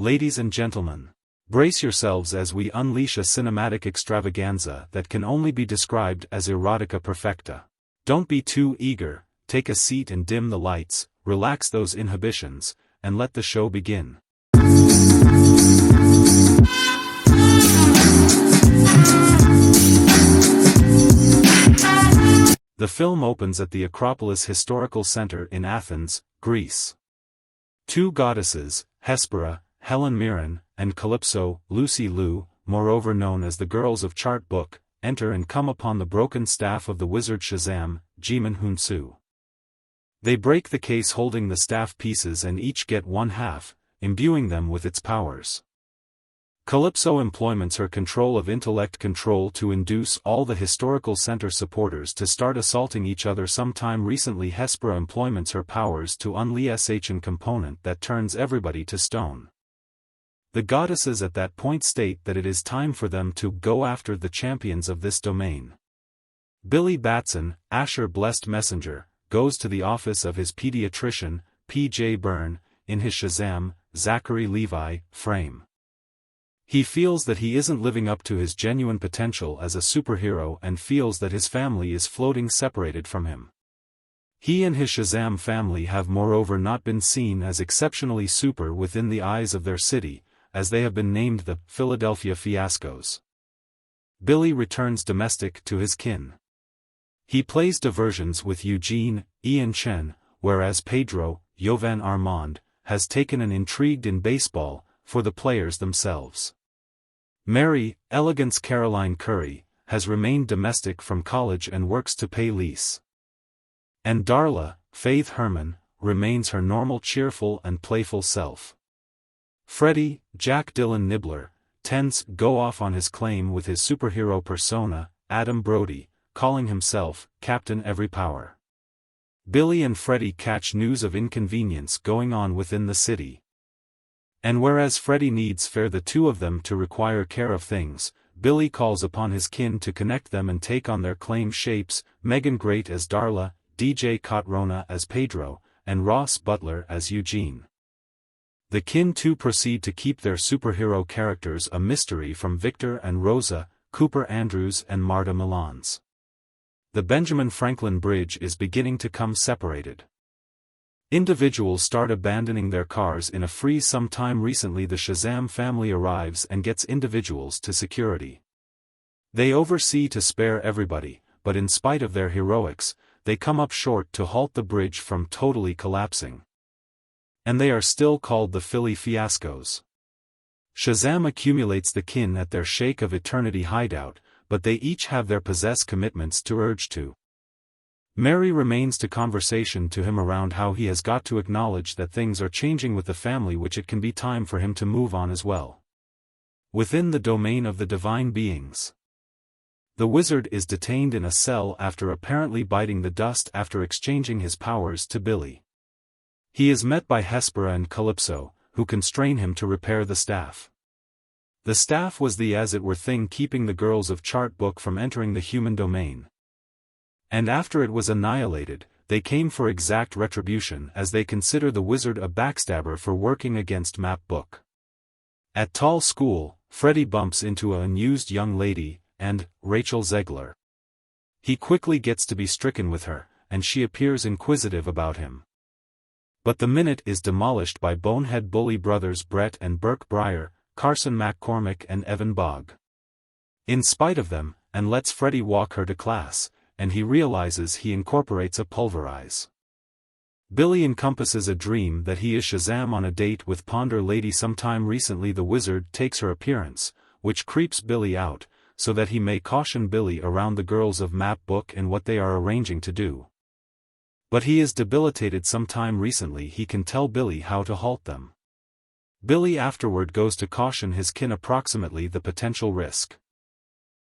Ladies and gentlemen, brace yourselves as we unleash a cinematic extravaganza that can only be described as erotica perfecta. Don't be too eager, take a seat and dim the lights, relax those inhibitions, and let the show begin. The film opens at the Acropolis Historical Center in Athens, Greece. Two goddesses, Hespera, Helen Mirren, and Calypso, Lucy Liu, moreover known as the girls of Chart Book, enter and come upon the broken staff of the wizard Shazam, Jimin Hunsu. They break the case holding the staff pieces and each get one half, imbuing them with its powers. Calypso employments her control of intellect control to induce all the historical center supporters to start assaulting each other. Sometime recently Hespera employments her powers to unleash an component that turns everybody to stone. The goddesses at that point state that it is time for them to go after the champions of this domain. Billy Batson, Asher Blessed Messenger, goes to the office of his pediatrician, P.J. Byrne, in his Shazam, Zachary Levi, frame. He feels that he isn't living up to his genuine potential as a superhero and feels that his family is floating separated from him. He and his Shazam family have moreover not been seen as exceptionally super within the eyes of their city, as they have been named the Philadelphia Fiascos. Billy returns domestic to his kin. He plays diversions with Eugene, Ian Chen, whereas Pedro, Jovan Armand, has taken an intrigued in baseball, for the players themselves. Mary, Elegance Caroline Curry, has remained domestic from college and works to pay lease. And Darla, Faith Herman, remains her normal cheerful and playful self. Freddie, Jack Dylan Nibbler, tends to go off on his claim with his superhero persona, Adam Brody, calling himself Captain Every Power. Billy and Freddie catch news of inconvenience going on within the city. And whereas Freddie needs for the two of them to require care of things, Billy calls upon his kin to connect them and take on their claim shapes, Megan Great as Darla, DJ Cotrona as Pedro, and Ross Butler as Eugene. The kin too proceed to keep their superhero characters a mystery from Victor and Rosa, Cooper Andrews and Marta Milans. The Benjamin Franklin Bridge is beginning to come separated. Individuals start abandoning their cars in a freeze. Sometime recently the Shazam family arrives and gets individuals to security. They oversee to spare everybody, but in spite of their heroics, they come up short to halt the bridge from totally collapsing. And they are still called the Philly Fiascos. Shazam accumulates the kin at their Shake of Eternity hideout, but they each have their possessed commitments to urge to. Mary remains to conversation to him around how he has got to acknowledge that things are changing with the family, which it can be time for him to move on as well. Within the domain of the divine beings, the wizard is detained in a cell after apparently biting the dust after exchanging his powers to Billy. He is met by Hespera and Calypso, who constrain him to repair the staff. The staff was the as it were thing keeping the girls of Chart Book from entering the human domain. And after it was annihilated, they came for exact retribution as they consider the wizard a backstabber for working against Map Book. At Tall School, Freddie bumps into an unused young lady, and Rachel Zegler. He quickly gets to be stricken with her, and she appears inquisitive about him. But the minute is demolished by bonehead bully brothers Brett and Burke Breyer, Carson McCormick and Evan Bogg. In spite of them, and lets Freddie walk her to class, and he realizes he incorporates a pulverize. Billy encompasses a dream that he is Shazam on a date with Ponder Lady. Sometime recently the wizard takes her appearance, which creeps Billy out, so that he may caution Billy around the girls of Map Book and what they are arranging to do. But he is debilitated. Sometime recently he can tell Billy how to halt them. Billy afterward goes to caution his kin approximately the potential risk.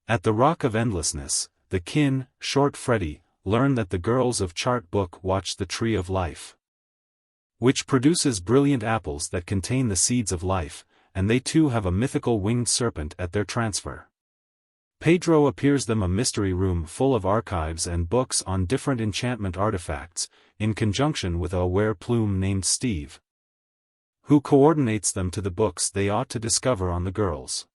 At the Rock of Endlessness, the kin, Short Freddy, learn that the girls of Chart Book watch the Tree of Life, which produces brilliant apples that contain the seeds of life, and they too have a mythical winged serpent at their transfer. Pedro appears them a mystery room full of archives and books on different enchantment artifacts, in conjunction with a were plume named Steve, who coordinates them to the books they ought to discover on the girls.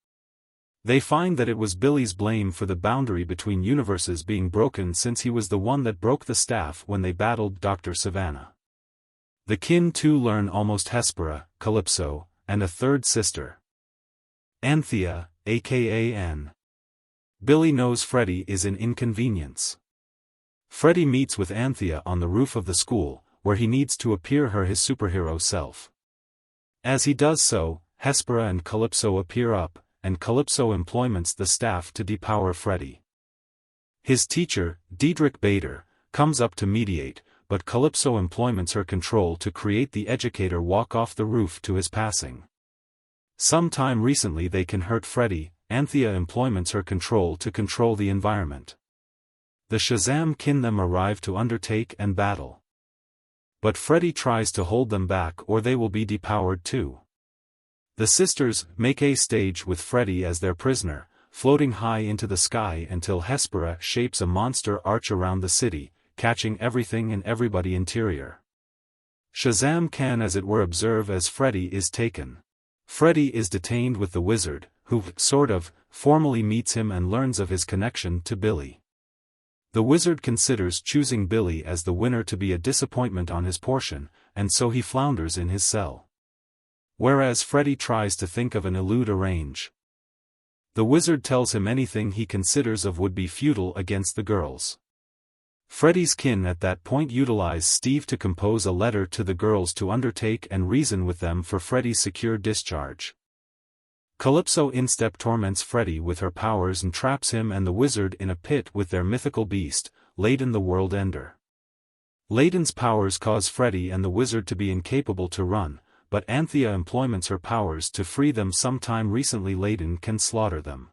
They find that it was Billy's blame for the boundary between universes being broken, since he was the one that broke the staff when they battled Dr. Savannah. The kin too learn almost Hespera, Calypso, and a third sister, Anthea, aka Anne. Billy knows Freddy is an inconvenience. Freddy meets with Anthea on the roof of the school, where he needs to appear his superhero self. As he does so, Hespera and Calypso appear up, and Calypso employments the staff to depower Freddy. His teacher, Diedrich Bader, comes up to mediate, but Calypso employments her control to create the educator walk off the roof to his passing. Sometime recently they can hurt Freddy, Anthea employments her control to control the environment. The Shazam kin them arrive to undertake and battle. But Freddy tries to hold them back or they will be depowered too. The sisters make a stage with Freddy as their prisoner, floating high into the sky until Hespera shapes a monster arch around the city, catching everything and everybody interior. Shazam can as it were observe as Freddy is taken. Freddy is detained with the wizard, who, formally meets him and learns of his connection to Billy. The wizard considers choosing Billy as the winner to be a disappointment on his portion, and so he flounders in his cell. Whereas Freddy tries to think of an elude arrange. The wizard tells him anything he considers of would be futile against the girls. Freddy's kin at that point utilize Steve to compose a letter to the girls to undertake and reason with them for Freddy's secure discharge. Calypso instep torments Freddy with her powers and traps him and the wizard in a pit with their mythical beast, Layden the World Ender. Layden's powers cause Freddy and the wizard to be incapable to run, but Anthea employments her powers to free them. Sometime recently Layden can slaughter them.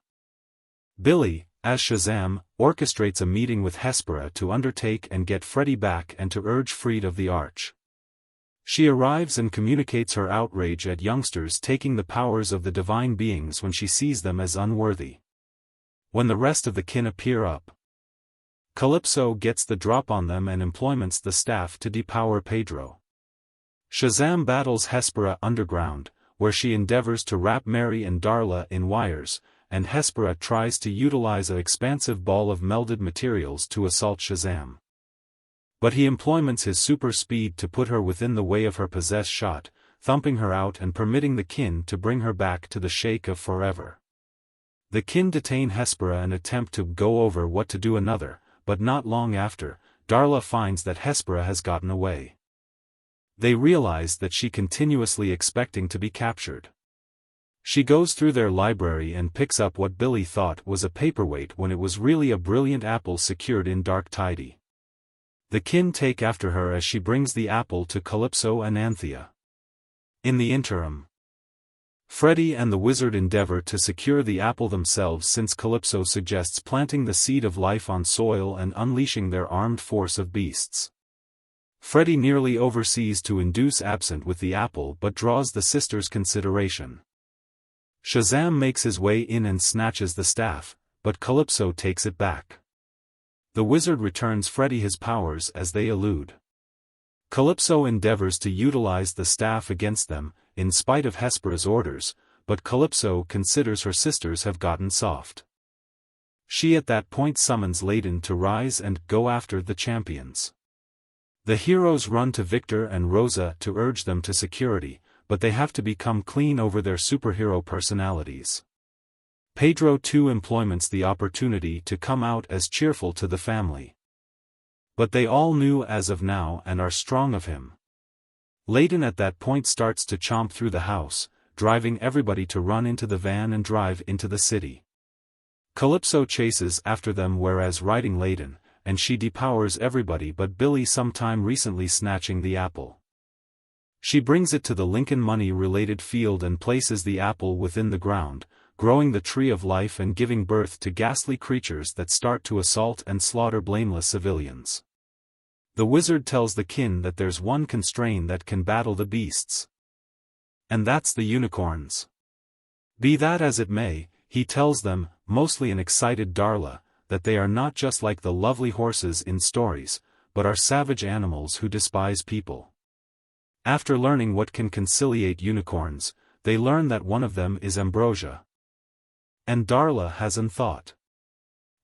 Billy, as Shazam, orchestrates a meeting with Hespera to undertake and get Freddy back and to urge freed of the Arch. She arrives and communicates her outrage at youngsters taking the powers of the divine beings when she sees them as unworthy. When the rest of the kin appear up, Calypso gets the drop on them and employments the staff to depower Pedro. Shazam battles Hespera underground, where she endeavors to wrap Mary and Darla in wires, and Hespera tries to utilize an expansive ball of melded materials to assault Shazam. But he employments his super speed to put her within the way of her possessed shot, thumping her out and permitting the kin to bring her back to the Shake of Forever. The kin detain Hespera and attempt to go over what to do another, but not long after, Darla finds that Hespera has gotten away. They realize that she continuously expecting to be captured. She goes through their library and picks up what Billy thought was a paperweight when it was really a brilliant apple secured in dark tidy. The kin take after her as she brings the apple to Calypso and Anthea. In the interim, Freddy and the wizard endeavor to secure the apple themselves, since Calypso suggests planting the seed of life on soil and unleashing their armed force of beasts. Freddy nearly oversees to induce absent with the apple but draws the sisters' consideration. Shazam makes his way in and snatches the staff, but Calypso takes it back. The wizard returns Freddy his powers as they elude. Calypso endeavors to utilize the staff against them, in spite of Hespera's orders, but Calypso considers her sisters have gotten soft. She at that point summons Layden to rise and go after the champions. The heroes run to Victor and Rosa to urge them to security, but they have to become clean over their superhero personalities. Pedro too employments the opportunity to come out as cheerful to the family. But they all knew as of now and are strong of him. Layden at that point starts to chomp through the house, driving everybody to run into the van and drive into the city. Calypso chases after them whereas riding Layden, and she depowers everybody but Billy, sometime recently snatching the apple. She brings it to the Lincoln money-related field and places the apple within the ground, growing the tree of life and giving birth to ghastly creatures that start to assault and slaughter blameless civilians. The wizard tells the kin that there's one constraint that can battle the beasts. And that's the unicorns. Be that as it may, he tells them, mostly an excited Darla, that they are not just like the lovely horses in stories, but are savage animals who despise people. After learning what can conciliate unicorns, they learn that one of them is ambrosia. And Darla has an thought.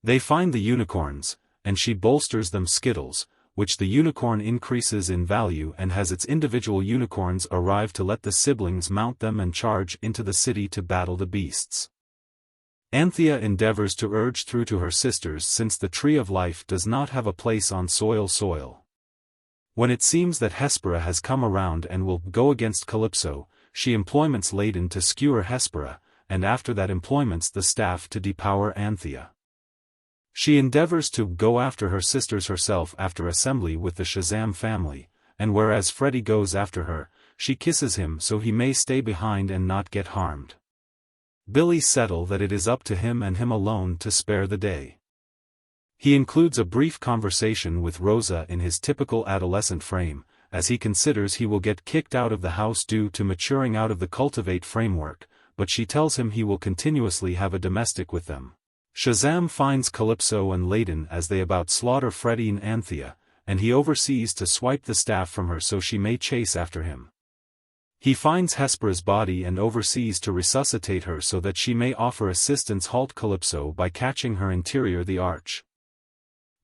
They find the unicorns, and she bolsters them skittles, which the unicorn increases in value and has its individual unicorns arrive to let the siblings mount them and charge into the city to battle the beasts. Anthea endeavors to urge through to her sisters since the Tree of Life does not have a place on soil. When it seems that Hespera has come around and will go against Calypso, she employments Ladon to skewer Hespera, and after that employments the staff to depower Anthea. She endeavors to go after her sisters herself after assembly with the Shazam family, and whereas Freddy goes after her, she kisses him so he may stay behind and not get harmed. Billy settle that it is up to him and him alone to spare the day. He includes a brief conversation with Rosa in his typical adolescent frame, as he considers he will get kicked out of the house due to maturing out of the cultivate framework, but she tells him he will continuously have a domestic with them. Shazam finds Calypso and Ladon as they about slaughter Freddy and Anthea, and he oversees to swipe the staff from her so she may chase after him. He finds Hespera's body and oversees to resuscitate her so that she may offer assistance halt Calypso by catching her interior the arch.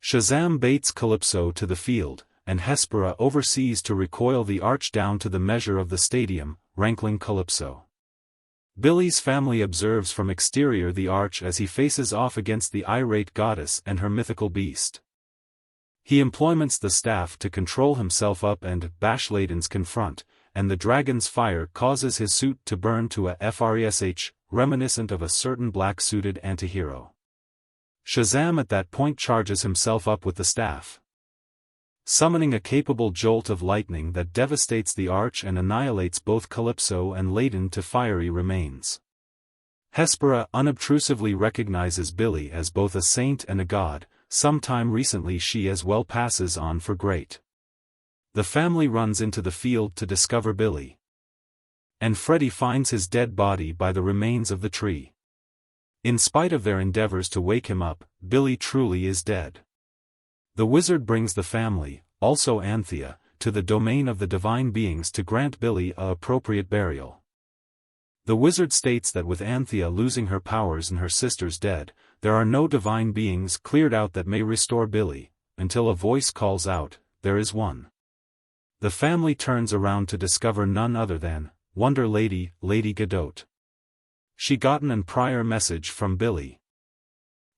Shazam baits Calypso to the field, and Hespera oversees to recoil the arch down to the measure of the stadium, rankling Calypso. Billy's family observes from exterior the arch as he faces off against the irate goddess and her mythical beast. He employments the staff to control himself up and bash Ladon's confront, and the dragon's fire causes his suit to burn to a fresh, reminiscent of a certain black-suited antihero. Shazam at that point charges himself up with the staff, summoning a capable jolt of lightning that devastates the arch and annihilates both Calypso and Ladon to fiery remains. Hespera unobtrusively recognizes Billy as both a saint and a god. Sometime recently she as well passes on for great. The family runs into the field to discover Billy, and Freddy finds his dead body by the remains of the tree. In spite of their endeavors to wake him up, Billy truly is dead. The wizard brings the family, also Anthea, to the domain of the divine beings to grant Billy a appropriate burial. The wizard states that with Anthea losing her powers and her sisters dead, there are no divine beings cleared out that may restore Billy, until a voice calls out, "There is one." The family turns around to discover none other than Wonder Lady, Lady Godot. She gotten an prior message from Billy,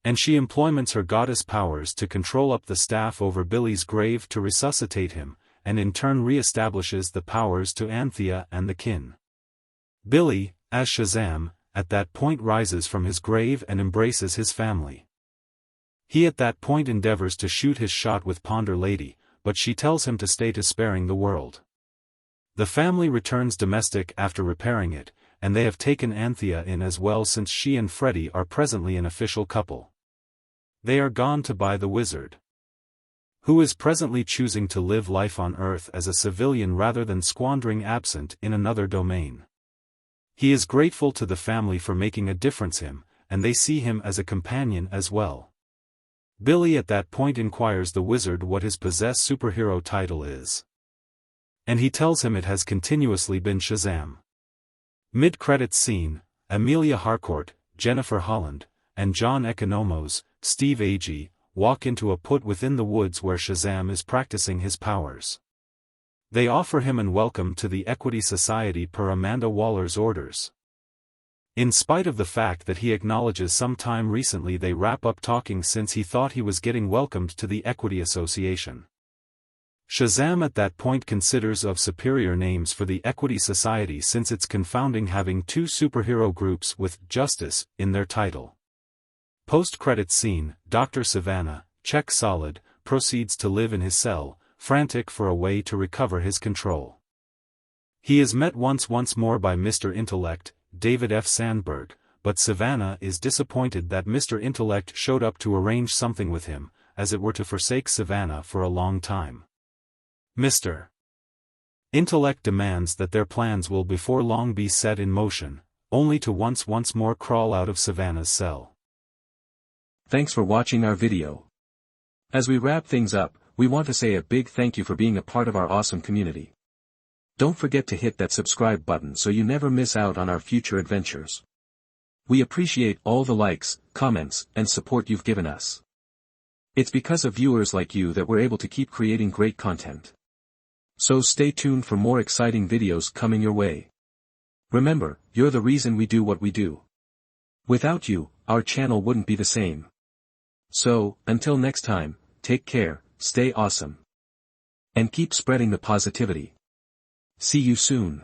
and she employments her goddess powers to control up the staff over Billy's grave to resuscitate him, and in turn re-establishes the powers to Anthea and the kin. Billy, as Shazam, at that point rises from his grave and embraces his family. He at that point endeavors to shoot his shot with Ponder Lady, but she tells him to stay to sparing the world. The family returns domestic after repairing it, and they have taken Anthea in as well since she and Freddy are presently an official couple. They are gone to buy the wizard, who is presently choosing to live life on Earth as a civilian rather than squandering absent in another domain. He is grateful to the family for making a difference him, and they see him as a companion as well. Billy at that point inquires the wizard what his possessed superhero title is, and he tells him it has continuously been Shazam. Mid-credits scene, Amelia Harcourt, Jennifer Holland, and John Economos, Steve Agee, walk into a put within the woods where Shazam is practicing his powers. They offer him an welcome to the Equity Society per Amanda Waller's orders. In spite of the fact that he acknowledges some time recently they wrap up talking since he thought he was getting welcomed to the Equity Association. Shazam at that point considers of superior names for the Equity Society since it's confounding having two superhero groups with Justice in their title. Post-credits scene, Dr. Savannah, check solid, proceeds to live in his cell, frantic for a way to recover his control. He is met once more by Mr. Intellect, David F. Sandberg, but Savannah is disappointed that Mr. Intellect showed up to arrange something with him, as it were to forsake Savannah for a long time. Mr. Intellect demands that their plans will before long be set in motion, only to once more crawl out of Savannah's cell. Thanks for watching our video. As we wrap things up, we want to say a big thank you for being a part of our awesome community. Don't forget to hit that subscribe button so you never miss out on our future adventures. We appreciate all the likes, comments, and support you've given us. It's because of viewers like you that we're able to keep creating great content. So stay tuned for more exciting videos coming your way. Remember, you're the reason we do what we do. Without you, our channel wouldn't be the same. So, until next time, take care, stay awesome. And keep spreading the positivity. See you soon.